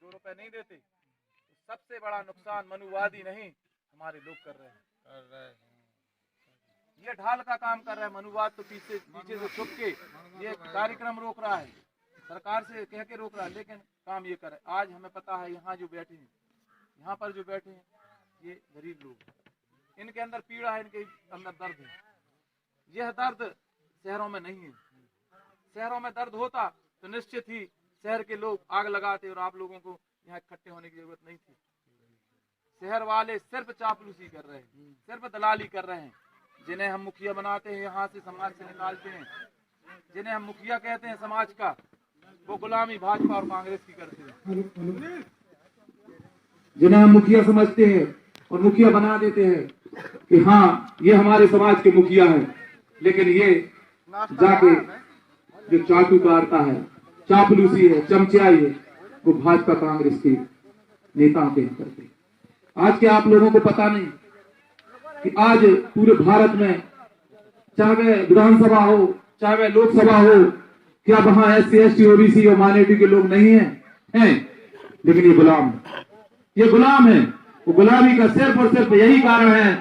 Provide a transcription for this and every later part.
2 रुपए नहीं देते, तो सबसे बड़ा नुकसान मनुवादी नहीं हमारे लोग कर रहे हैं। ये ढाल का काम कर रहा है, मनुवाद तो पीछे से छुप के ये कार्यक्रम रोक रहा है, सरकार से कह के रोक रहा है, लेकिन काम ये करे। आज हमें पता है यहाँ जो बैठे हैं, यहाँ पर जो बैठे हैं ये गरीब लोग, इनके अंदर पीड़ा है, इनके अंदर दर्द है। यह दर्द शहरों में नहीं है। शहरों में दर्द होता तो निश्चित ही शहर के लोग आग लगाते और आप लोगों को यहाँ इकट्ठे होने की जरूरत नहीं थी। शहर वाले सिर्फ चापलूसी कर रहे हैं, सिर्फ दलाली कर रहे हैं। जिन्हें हम मुखिया बनाते हैं, यहाँ से समाज से निकालते हैं, जिन्हें हम मुखिया कहते हैं समाज का, वो गुलामी भाजपा और कांग्रेस की करते हैं। जिन्हें हम मुखिया समझते हैं और मुखिया बना देते हैं कि हाँ ये हमारे समाज के मुखिया हैं, लेकिन ये जाके जो चाटुकारता है, चापलूसी है, चमचाई है, वो भाजपा कांग्रेस के नेताओं के करते हैं। आज के आप लोगों को पता नहीं कि आज पूरे भारत में चाहे वह विधानसभा हो, चाहे वह लोकसभा हो, क्या वहां SC ST OBC और माइनॉरिटी के लोग नहीं हैं? लेकिन ये गुलाम है, ये गुलाम है। वो गुलामी का सिर्फ और सिर्फ यही कारण है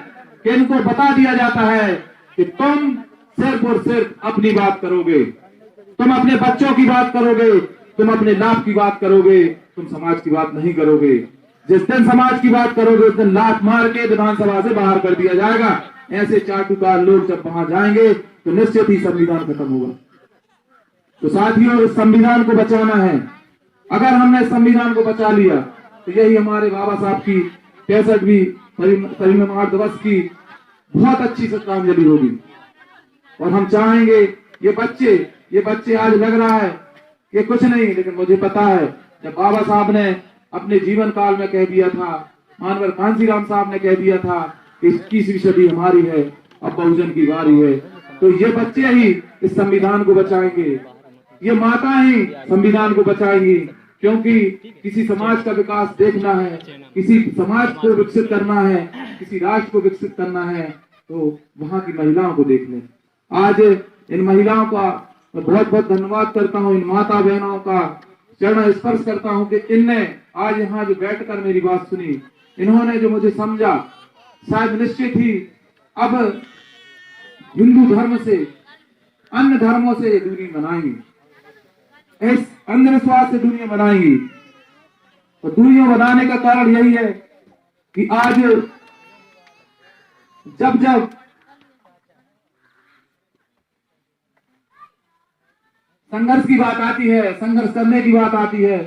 कि इनको बता दिया जाता है कि तुम सिर्फ और सिर्फ अपनी बात करोगे, तुम अपने बच्चों की बात करोगे, तुम अपने लाभ की बात करोगे, तुम समाज की बात नहीं करोगे। जिस दिन समाज की बात करोगे उस दिन लात मार के विधानसभा से बाहर कर दिया जाएगा। ऐसे चाटुकार लोग जब वहां जाएंगे तो निश्चित ही संविधान खत्म होगा। तो साथियों, इस संविधान को बचाना है। अगर हमने संविधान को बचा लिया तो यही हमारे बाबा साहब की 65वीं परिनिर्वाण दिवस की बहुत अच्छी श्रद्धांजलि होगी। और हम चाहेंगे ये बच्चे आज लग रहा है कि कुछ नहीं, लेकिन मुझे पता है जब बाबा साहब ने अपने जीवन काल में कह दिया था, मानवर कांसीराम साहब ने कह दिया था कि 21वीं सदी हमारी है, अब बहुजन की बारी है, तो ये बच्चे ही इस संविधान को बचाएंगे, ये माता ही संविधान को बचाएंगी। क्योंकि किसी समाज का विकास देखना है, किसी समाज को विकसित करना है, किसी राष्ट्र को विकसित करना है, तो वहां की महिलाओं को देख लें। आज इन महिलाओं का मैं बहुत बहुत धन्यवाद करता हूँ, इन माता बहनों का चरण स्पर्श करता हूँ कि इनने आज यहाँ जो बैठकर मेरी बात सुनी, इन्होंने जो मुझे समझा, शायद निश्चित ही अब हिंदू धर्म से अन्य धर्मों से दूरी बनाएंगी, इस अंधविश्वास से दूरियां बनाएंगी। तो दूरियां बनाने का कारण यही है कि आज जब जब संघर्ष की बात आती है, संघर्ष करने की बात आती है,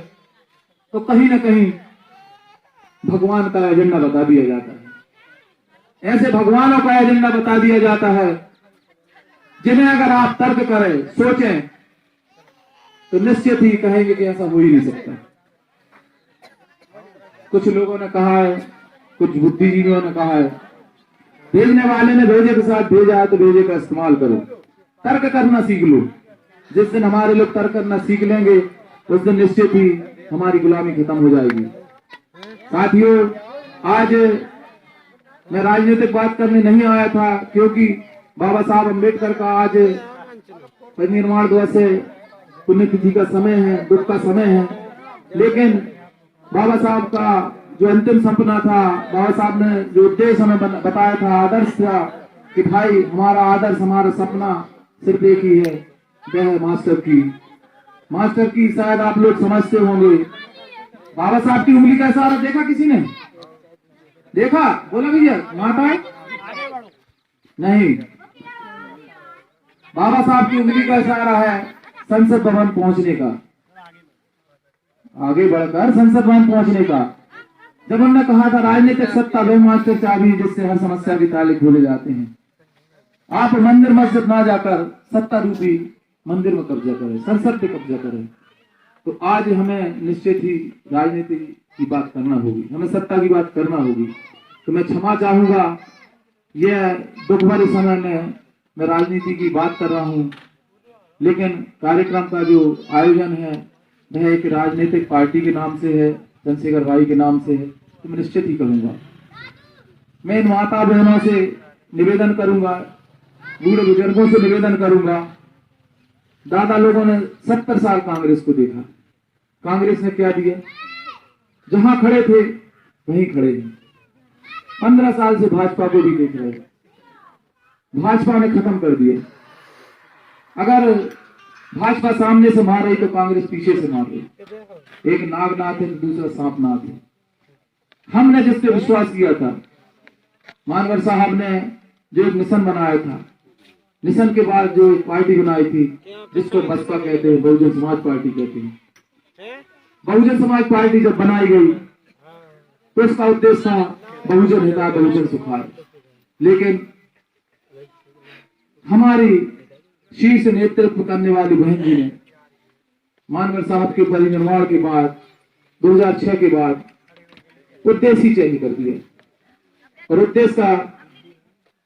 तो कहीं ना कहीं भगवान का एजेंडा बता दिया जाता है। ऐसे भगवानों का एजेंडा बता दिया जाता है जिन्हें अगर आप तर्क करें, सोचें, तो निश्चित ही कहेंगे कि ऐसा हो ही नहीं सकता। कुछ लोगों ने कहा है, कुछ बुद्धिजीवियों ने कहा है, भेजने वाले ने भेजे के साथ भेजा है तो भेजे का इस्तेमाल करो, तर्क करना सीख लो। जिस दिन हमारे लोग तर्क करना सीख लेंगे उस दिन निश्चित ही हमारी गुलामी खत्म हो जाएगी। साथियों, आज मैं राजनीतिक बात करने नहीं आया था, क्योंकि बाबा साहब अम्बेडकर का आज परिनिर्वाण दिवस है, पुण्यतिथि का समय है, दुख का समय है। लेकिन बाबा साहब का जो अंतिम सपना था, बाबा साहब ने जो उद्देश्य हमें बताया था, आदर्श था कि भाई हमारा आदर्श, हमारा सपना सिर्फ एक ही है, वह है मास्टर की। शायद आप लोग समझते होंगे, बाबा साहब की उंगली का इशारा देखा किसी ने? देखा? बोला भैया माता है? नहीं, बाबा साहब की उंगली का इशारा है संसद भवन पहुंचने का, आगे बढ़कर संसद भवन पहुंचने का। जब उन्होंने कहा था राजनीतिक सत्ता वह मास्टर चाबी जिससे हर समस्या के ताले खोले जाते हैं। आप मंदिर मस्जिद ना जाकर सत्ता रूपी मंदिर में कब्जा करें, संसद पे कब्जा करें। तो आज हमें निश्चित ही राजनीति की बात करना होगी, हमें सत्ता की बात करना होगी। तो मैं क्षमा चाहूंगा, यह दुख भरे समय में मैं राजनीति की बात कर रहा हूं, लेकिन कार्यक्रम का जो आयोजन है वह एक राजनीतिक पार्टी के नाम से है, चंद्रशेखर भाई के नाम से है, तो मैं निश्चित ही करूंगा। मैं इन माता बहनों से निवेदन करूंगा, बूढ़े बुजुर्गों से निवेदन करूंगा। दादा लोगों ने 70 साल कांग्रेस को देखा, कांग्रेस ने क्या दिया? जहां खड़े थे वहीं खड़े हैं। 15 साल से भाजपा को भी देख रहे हैं, भाजपा ने खत्म कर दिया। अगर भाजपा सामने से मार रही तो कांग्रेस पीछे से मार रही। एक नागनाथ है तो दूसरा सांपनाथ है। हमने जिस पे विश्वास किया था, मानवर साहब ने जो एक मिशन बनाया था, मिशन के बाद जो एक पार्टी बनाई थी जिसको बसपा कहते हैं, बहुजन समाज पार्टी कहते हैं। बहुजन समाज पार्टी जब बनाई गई तो उसका उद्देश्य था बहुजन हिताय बहुजन सुखाय। लेकिन हमारी शीर्ष नेतृत्व करने वाली बहन जी ने मानवर साहब के परिनिर्वाण के बाद 2006 के बाद उद्देश्य ही चेंज कर दिया और उद्देश्य का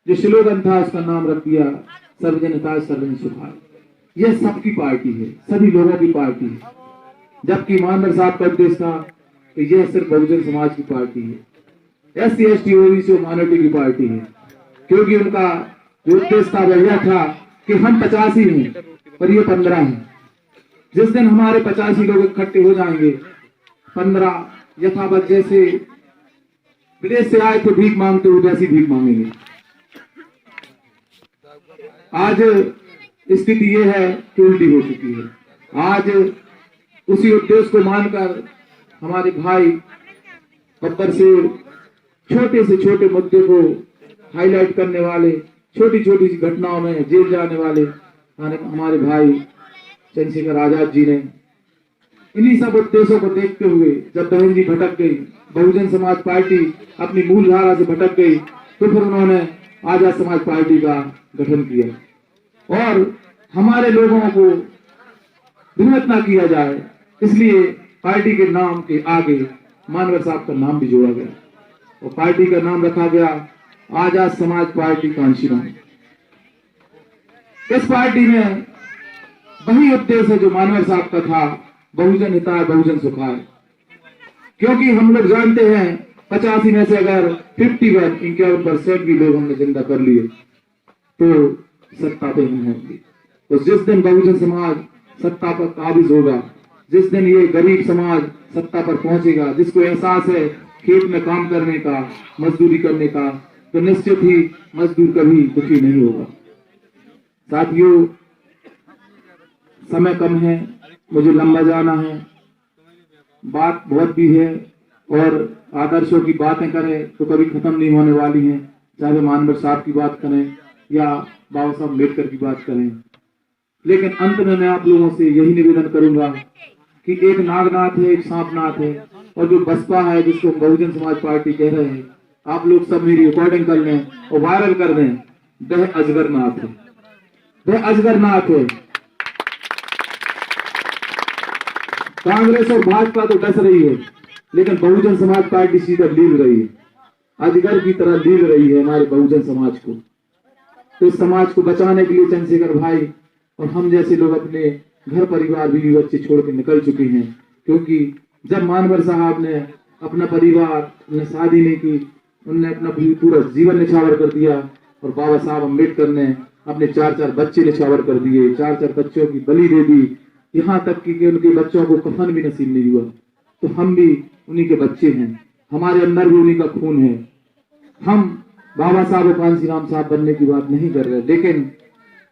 जो स्लोगन था उसका नाम रख दिया सर्वजन हिताय सर्वजन सुखाय। यह सबकी पार्टी है, सभी लोगों की पार्टी है, जबकि मानवर साहब का उद्देश्य था कि यह सिर्फ बहुजन समाज की पार्टी है, SC ST OBC और माइनॉरिटी की पार्टी है। क्योंकि उनका जो उद्देश्य था वह यह था कि हम 85 हैं पर ये 15 हैं। जिस दिन हमारे 85 लोग इकट्ठे हो जाएंगे, 15 यथावत जैसे विदेश से आए थे भीख मांगते हुए वैसी भीख मांगेंगे। आज स्थिति ये है कि उल्टी हो चुकी है। आज उसी उद्देश्य को मानकर हमारे भाई बब्बर शेर छोटे से छोटे मुद्दे को हाईलाइट करने वाले, छोटी छोटी सी घटनाओं में जेल जाने वाले हमारे भाई चंद्रशेखर आजाद जी ने इन्हीं सब उद्देश्यों को देखते हुए जब बहन जी भटक गई, बहुजन समाज पार्टी अपनी मूल धारा से भटक गई, तो फिर उन्होंने आजाद समाज पार्टी का गठन किया और हमारे लोगों को भ्रमित ना किया जाए इसलिए पार्टी के नाम के आगे मानवर साहब का नाम भी जोड़ा गया और पार्टी का नाम रखा गया आजाद समाज पार्टी कांशीराम। इस पार्टी में वही उद्देश्य है जो मानवर साहब का था, बहुजन हिताय बहुजन सुखाय। क्योंकि हम लोग जानते हैं 85 में से अगर 51% भी लोग हमने जिंदा कर लिए तो सत्ता पे हम होंगे। तो जिस दिन बहुजन समाज सत्ता पर काबिज होगा, जिस दिन ये गरीब समाज सत्ता पर पहुंचेगा, जिसको एहसास है खेत में काम करने का, मजदूरी करने का, तो निश्चित ही मजदूर कभी दुखी नहीं होगा। साथियों, समय कम है, मुझे लंबा जाना है, बात बहुत भी है और आदर्शों की बातें करें तो कभी खत्म नहीं होने वाली हैं, चाहे मानवर साहब की बात करें या बाबा साहब अम्बेडकर की बात करें। लेकिन अंत में मैं आप लोगों से यही निवेदन करूंगा कि एक नागनाथ है, एक सांपनाथ है और जो बसपा है जिसको बहुजन समाज पार्टी कह रहे हैं, आप लोग सब मेरी रिकॉर्डिंग कर लें और वायरल कर दें। वह अजगरनाथ है, वह अजगरनाथ है। कांग्रेस और भाजपा तो डस रही है लेकिन बहुजन समाज पार्टी सीधा लील रही है, अजगर की तरह लील रही है हमारे बहुजन समाज को। तो इस समाज को बचाने के लिए चंद्रशेखर भाई और हम जैसे लोग अपने घर परिवार बीवी बच्चे छोड़ के निकल चुके हैं। क्योंकि जब मानवर साहब ने अपना परिवार, ने शादी नहीं की, उनने अपना पूरा जीवन निछावर कर दिया और बाबा साहब अम्बेडकर ने अपने 4-4 बच्चे निछावर कर दिए, 4-4 बच्चों की बलि दे दी, यहाँ तक कि उनके बच्चों को कफन भी नसीब नहीं हुआ। तो हम भी उन्हीं के बच्चे हैं, हमारे अंदर भी उन्हीं का खून है। हम बाबा साहब और कांशीराम साहब बनने की बात नहीं कर रहे, लेकिन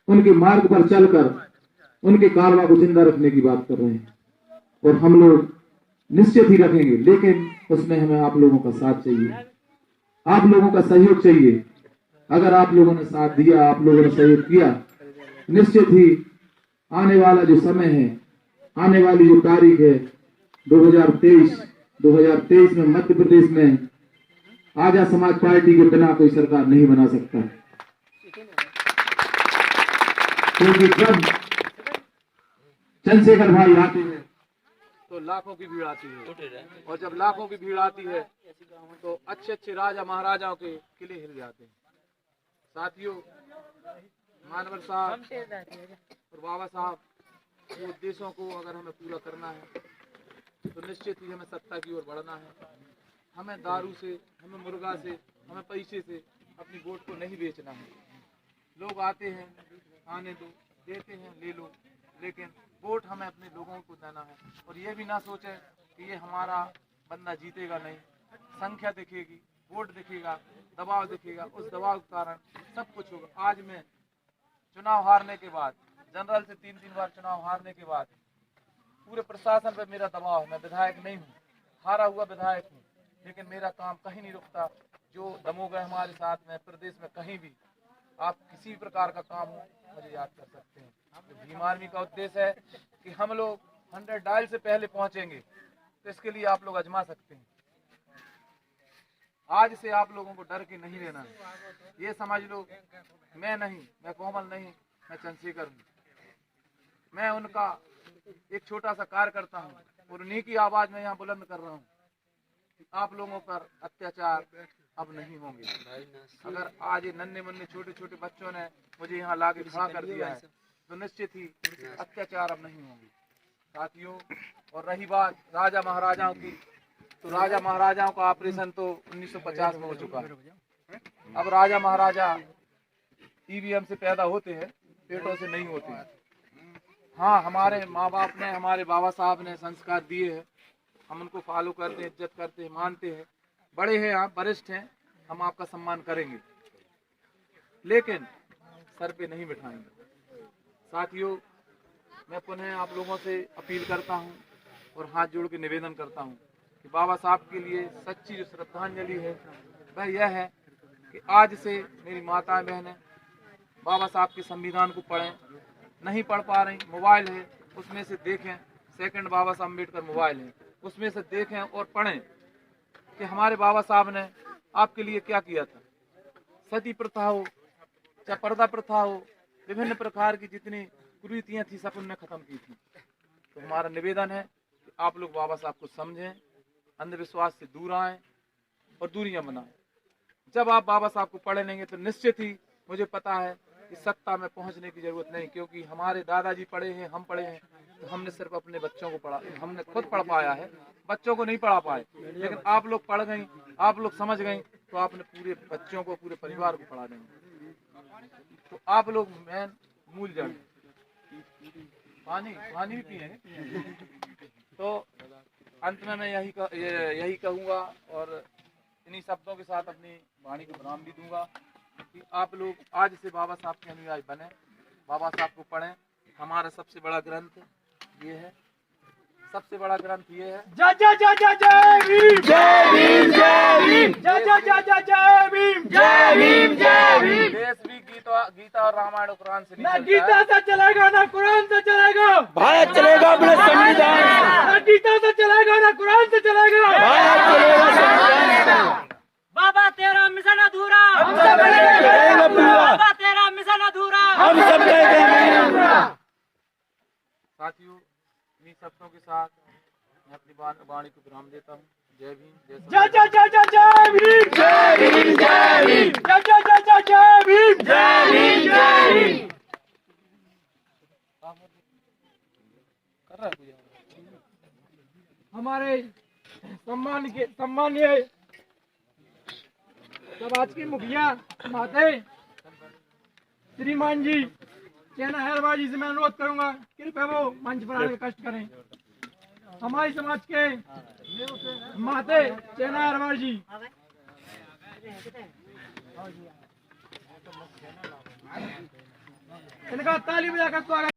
उनके मार्ग पर चलकर उनके कारवा को जिंदा रखने की बात कर रहे हैं और हम लोग निश्चित ही रखेंगे। लेकिन उसमें हमें आप लोगों का साथ चाहिए, आप लोगों का सहयोग चाहिए। अगर आप लोगों ने साथ दिया, आप लोगों ने सहयोग किया, निश्चित ही आने वाला जो समय है, आने वाली जो तारीख है 2023 में मध्य प्रदेश में आजाद समाज पार्टी के बिना कोई सरकार नहीं बना सकता। क्योंकि जब चंद्रशेखर भाई आते हैं तो लाखों की भीड़ आती है और जब लाखों की भीड़ आती है तो अच्छे अच्छे राजा महाराजाओं के किले हिल जाते हैं। साथियों, मानवर साहब और बाबा साहब के उद्देश्यों को अगर हमें पूरा करना है तो निश्चित ही हमें सत्ता की ओर बढ़ना है। हमें दारू से, हमें मुर्गा से, हमें पैसे से अपनी वोट को नहीं बेचना है। लोग आते हैं, आने दो, देते हैं, ले लो, लेकिन वोट हमें अपने लोगों को देना है। और ये भी ना सोचें कि ये हमारा बंदा जीतेगा नहीं। संख्या दिखेगी, वोट दिखेगा, दबाव दिखेगा, उस दबाव के कारण सब कुछ होगा। आज मैं चुनाव हारने के बाद, जनरल से 3 बार चुनाव हारने के बाद पूरे प्रशासन पर मेरा दबाव है। मैं विधायक नहीं हूँ, हारा हुआ विधायक हूँ, लेकिन मेरा काम कहीं नहीं रुकता। जो दमोह है हमारे साथ में, प्रदेश में कहीं भी आप किसी भी प्रकार का काम हो मुझे याद कर सकते हैं। तो भीम आर्मी का उद्देश्य है कि हम लोग 100 डायल से पहले पहुंचेंगे, तो इसके लिए आप लोग आजमा सकते हैं। आज से आप लोगों को डर के नहीं रहना है। ये समझ लो, मैं कोमल नहीं, मैं चंद्रशेखर हूँ। मैं उनका एक छोटा सा कार्य करता हूँ और उन्हीं की आवाज में यहाँ बुलंद कर रहा हूँ कि आप लोगों पर अत्याचार अब नहीं होंगे। अगर आज ये नन्हे मुन्ने छोटे छोटे बच्चों ने मुझे यहाँ लाके खड़ा कर दिया है, तो निश्चित ही अत्याचार अब नहीं होंगे साथियों। और रही बात राजा महाराजाओं की, तो राजा महाराजाओं का ऑपरेशन तो 1950 में हो चुका है। अब राजा महाराजा ईवीएम से पैदा होते हैं, पेटों से नहीं होते हैं। हाँ, हमारे माँ बाप ने, हमारे बाबा साहब ने संस्कार दिए हैं, हम उनको फॉलो करते हैं, इज्जत करते हैं, मानते हैं। बड़े हैं आप, वरिष्ठ हैं, हम आपका सम्मान करेंगे, लेकिन सर पे नहीं बिठाएंगे। साथियों, मैं पुनः आप लोगों से अपील करता हूं और हाथ जोड़ के निवेदन करता हूं कि बाबा साहब के लिए सच्ची जो श्रद्धांजलि है वह यह है कि आज से मेरी माताएं बहनें बाबा साहब के संविधान को पढ़ें। नहीं पढ़ पा रही, मोबाइल है उसमें से देखें, सेकंड बाबा साहब अम्बेडकर मोबाइल है, उसमें से देखें और पढ़ें कि हमारे बाबा साहब ने आपके लिए क्या किया था। सती प्रथा हो, चाहे पर्दा प्रथा हो, विभिन्न प्रकार की जितनी कुरीतियां थी सब उनने खत्म की थी। तो हमारा निवेदन है कि आप लोग बाबा साहब को समझें, अंधविश्वास से दूर आएं और दूरियां बनाएं। जब आप बाबा साहब को पढ़ लेंगे तो निश्चित ही मुझे पता है कि सत्ता में पहुंचने की जरूरत नहीं, क्योंकि हमारे दादाजी पढ़े हैं, हम पढ़े हैं, तो हमने सिर्फ अपने बच्चों को पढ़ा, हमने खुद पढ़ पाया है, बच्चों को नहीं पढ़ा पाए। लेकिन आप लोग पढ़ गए, आप लोग समझ गए, तो आपने पूरे बच्चों को, पूरे परिवार को पढ़ा देंगे। तो आप लोग मेन मूल जड़, पानी भी पिएंगे। तो अंत में मैं यही कहूँगा और इन्हीं शब्दों के साथ अपनी वाणी को विराम भी दूंगा कि आप लोग आज से बाबा साहब के अनुयायी बने, बाबा साहब को पढ़ें। हमारा सबसे बड़ा ग्रंथ ये है, सबसे बड़ा ग्रंथ ये है। जय जय जय जय जय भीम, जय भीम, जय भीम, जय जय जय जय जय भीम, जय भीम, जय भीम। देश भी गीता और रामायण और कुरान से नहीं ना गीता से चलेगा ना कुरान से चलेगा, भारत चलेगा अपने संविधान से। ना गीता से चलेगा ना कुरान से चलेगा, भारत चलेगा संविधान से। बाबा तेरा मिशन अधूरा, हम सब करेंगे पूरा। बाबा तेरा मिशन अधूरा, हम सब करेंगे पूरा। साथियों, इन्हीं शब्दों के साथ मैं अपनी वाणी को विराम देता हूँ। जय भीम, जय जय जय जय जय भीम, जय भीम, जय भीम, जय जय जय जय जय भीम, जय भीम, जय भीम। कर रहा है कोई? हमारे सम्मानीय समाज के मुखिया माते श्रीमान जी चैना हैरवा जी से मैं अनुरोध करूंगा, कृपया वो मंच पर आने का कष्ट करें। हमारे समाज के माते चैना हैरवा जी, इनका ताली बजाकर स्वागत।